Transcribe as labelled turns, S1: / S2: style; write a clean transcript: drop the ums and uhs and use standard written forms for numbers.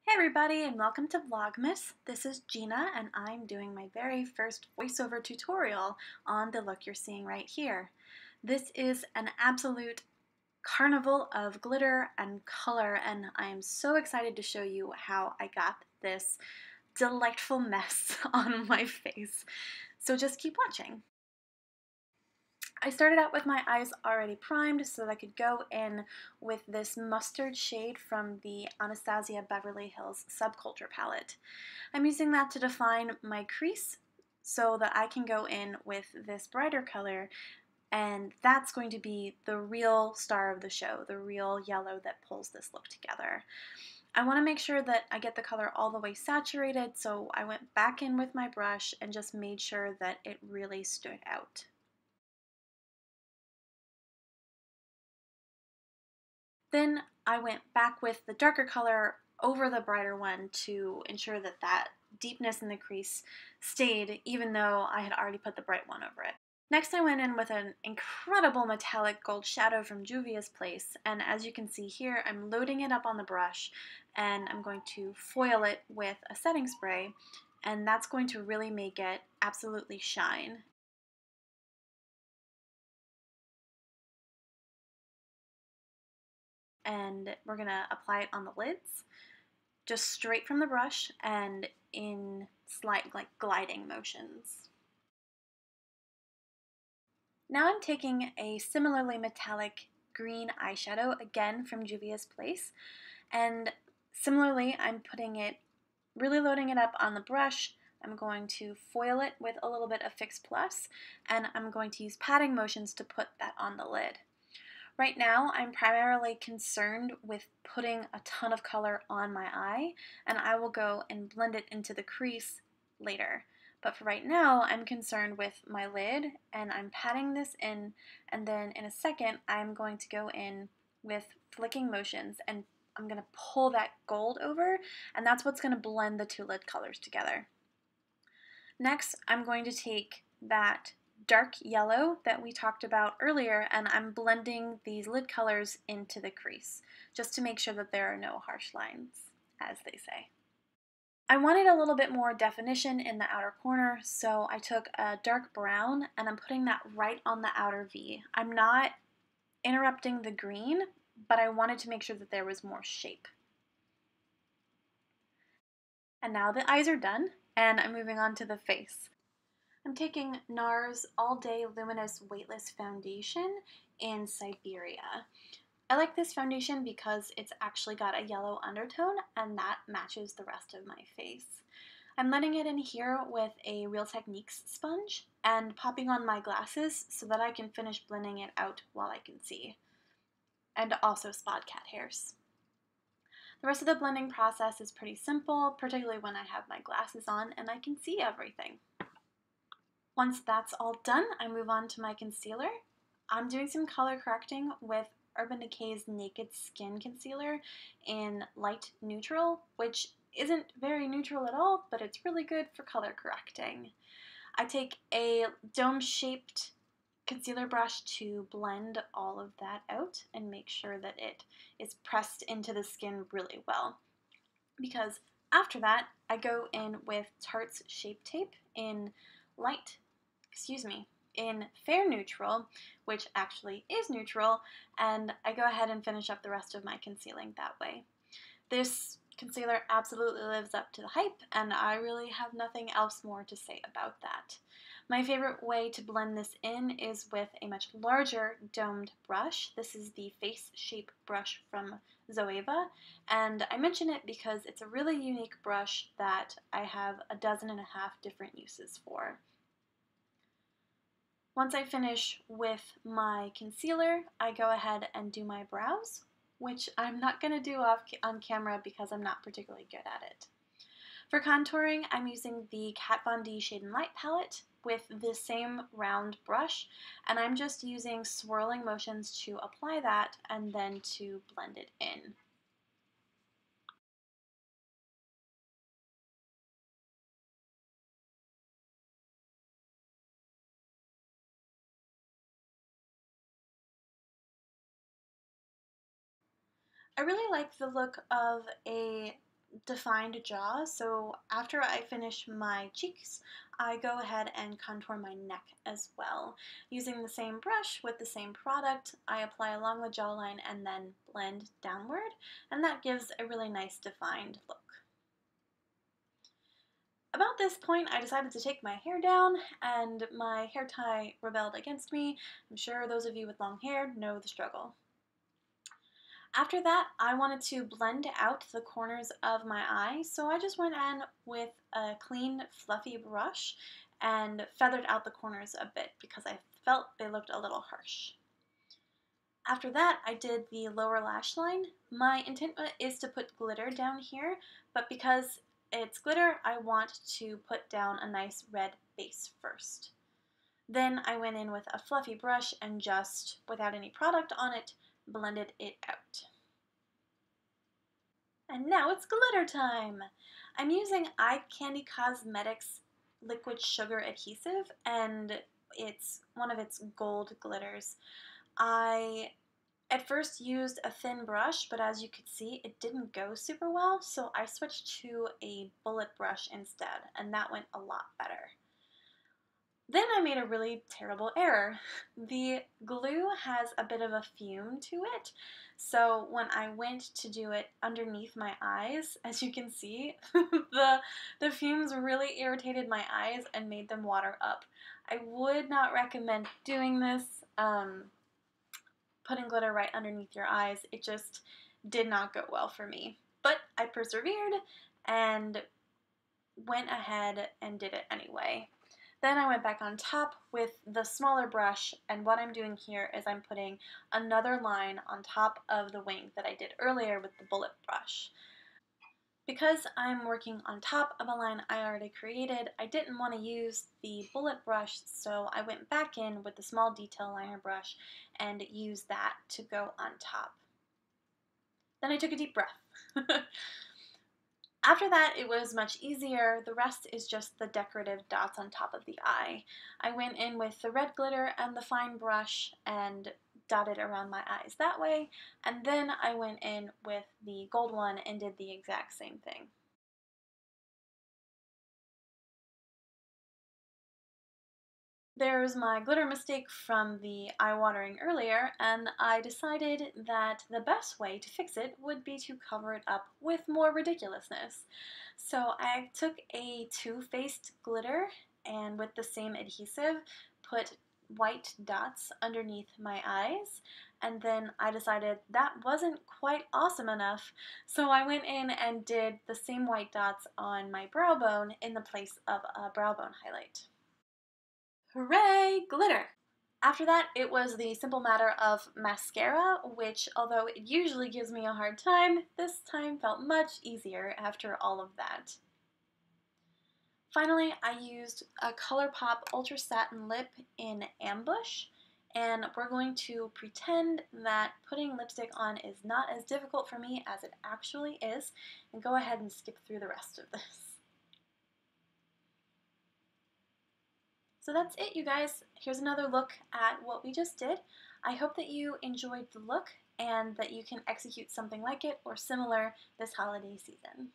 S1: Hey everybody, and welcome to Vlogmas. This is Gina and I'm doing my very first voiceover tutorial on the look you're seeing right here. This is an absolute carnival of glitter and color, and I am so excited to show you how I got this delightful mess on my face. So just keep watching. I started out with my eyes already primed so that I could go in with this mustard shade from the Anastasia Beverly Hills Subculture palette. I'm using that to define my crease so that I can go in with this brighter color, and that's going to be the real star of the show, the real yellow that pulls this look together. I want to make sure that I get the color all the way saturated, so I went back in with my brush and just made sure that it really stood out. Then I went back with the darker color over the brighter one to ensure that that deepness in the crease stayed even though I had already put the bright one over it. Next I went in with an incredible metallic gold shadow from Juvia's Place, and as you can see here I'm loading it up on the brush and I'm going to foil it with a setting spray, and that's going to really make it absolutely shine. And we're going to apply it on the lids, just straight from the brush and in slight gliding motions. Now I'm taking a similarly metallic green eyeshadow, again from Juvia's Place, and similarly I'm putting it, really loading it up on the brush. I'm going to foil it with a little bit of Fix Plus, and I'm going to use patting motions to put that on the lid. Right now, I'm primarily concerned with putting a ton of color on my eye, and I will go and blend it into the crease later. But for right now, I'm concerned with my lid, and I'm patting this in, and then in a second, I'm going to go in with flicking motions, and I'm going to pull that gold over, and that's what's going to blend the two lid colors together. Next, I'm going to take that dark yellow that we talked about earlier, and I'm blending these lid colors into the crease, just to make sure that there are no harsh lines, as they say. I wanted a little bit more definition in the outer corner, so I took a dark brown and I'm putting that right on the outer V. I'm not interrupting the green, but I wanted to make sure that there was more shape. And now the eyes are done, and I'm moving on to the face. I'm taking NARS All Day Luminous Weightless Foundation in Siberia. I like this foundation because it's actually got a yellow undertone and that matches the rest of my face. I'm letting it in here with a Real Techniques sponge and popping on my glasses so that I can finish blending it out while I can see. And also spot cat hairs. The rest of the blending process is pretty simple, particularly when I have my glasses on and I can see everything. Once that's all done, I move on to my concealer. I'm doing some color correcting with Urban Decay's Naked Skin Concealer in light neutral, which isn't very neutral at all, but it's really good for color correcting. I take a dome-shaped concealer brush to blend all of that out and make sure that it is pressed into the skin really well. Because after that, I go in with Tarte's Shape Tape in in fair neutral, which actually is neutral, and I go ahead and finish up the rest of my concealing that way. This concealer absolutely lives up to the hype, and I really have nothing else more to say about that. My favorite way to blend this in is with a much larger domed brush. This is the Face Shape brush from Zoeva, and I mention it because it's a really unique brush that I have 12.5 different uses for. Once I finish with my concealer, I go ahead and do my brows, which I'm not going to do on camera because I'm not particularly good at it. For contouring, I'm using the Kat Von D Shade and Light palette with the same round brush, and I'm just using swirling motions to apply that and then to blend it in. I really like the look of a defined jaw, so after I finish my cheeks, I go ahead and contour my neck as well. Using the same brush with the same product, I apply along the jawline and then blend downward, and that gives a really nice defined look. About this point, I decided to take my hair down, and my hair tie rebelled against me. I'm sure those of you with long hair know the struggle. After that, I wanted to blend out the corners of my eye, so I just went in with a clean, fluffy brush and feathered out the corners a bit because I felt they looked a little harsh. After that, I did the lower lash line. My intent is to put glitter down here, but because it's glitter, I want to put down a nice red base first. Then I went in with a fluffy brush and just, without any product on it, blended it out. And now it's glitter time! I'm using Eye Candy Cosmetics liquid sugar adhesive, and it's one of its gold glitters. I at first used a thin brush, but as you could see, it didn't go super well, so I switched to a bullet brush instead, and that went a lot better. Then I made a really terrible error. The glue has a bit of a fume to it, so when I went to do it underneath my eyes, as you can see, the fumes really irritated my eyes and made them water up. I would not recommend doing this, putting glitter right underneath your eyes. It just did not go well for me. But I persevered and went ahead and did it anyway. Then I went back on top with the smaller brush, and what I'm doing here is I'm putting another line on top of the wing that I did earlier with the bullet brush. Because I'm working on top of a line I already created, I didn't want to use the bullet brush, so I went back in with the small detail liner brush and used that to go on top. Then I took a deep breath. After that, it was much easier. The rest is just the decorative dots on top of the eye. I went in with the red glitter and the fine brush and dotted around my eyes that way, and then I went in with the gold one and did the exact same thing. There's my glitter mistake from the eye watering earlier, and I decided that the best way to fix it would be to cover it up with more ridiculousness. So I took a two-faced glitter and with the same adhesive put white dots underneath my eyes, and then I decided that wasn't quite awesome enough, so I went in and did the same white dots on my brow bone in the place of a brow bone highlight. Hooray! Glitter! After that, it was the simple matter of mascara, which, although it usually gives me a hard time, this time felt much easier after all of that. Finally, I used a ColourPop Ultra Satin Lip in Ambush, and we're going to pretend that putting lipstick on is not as difficult for me as it actually is, and go ahead and skip through the rest of this. So that's it, you guys. Here's another look at what we just did. I hope that you enjoyed the look and that you can execute something like it or similar this holiday season.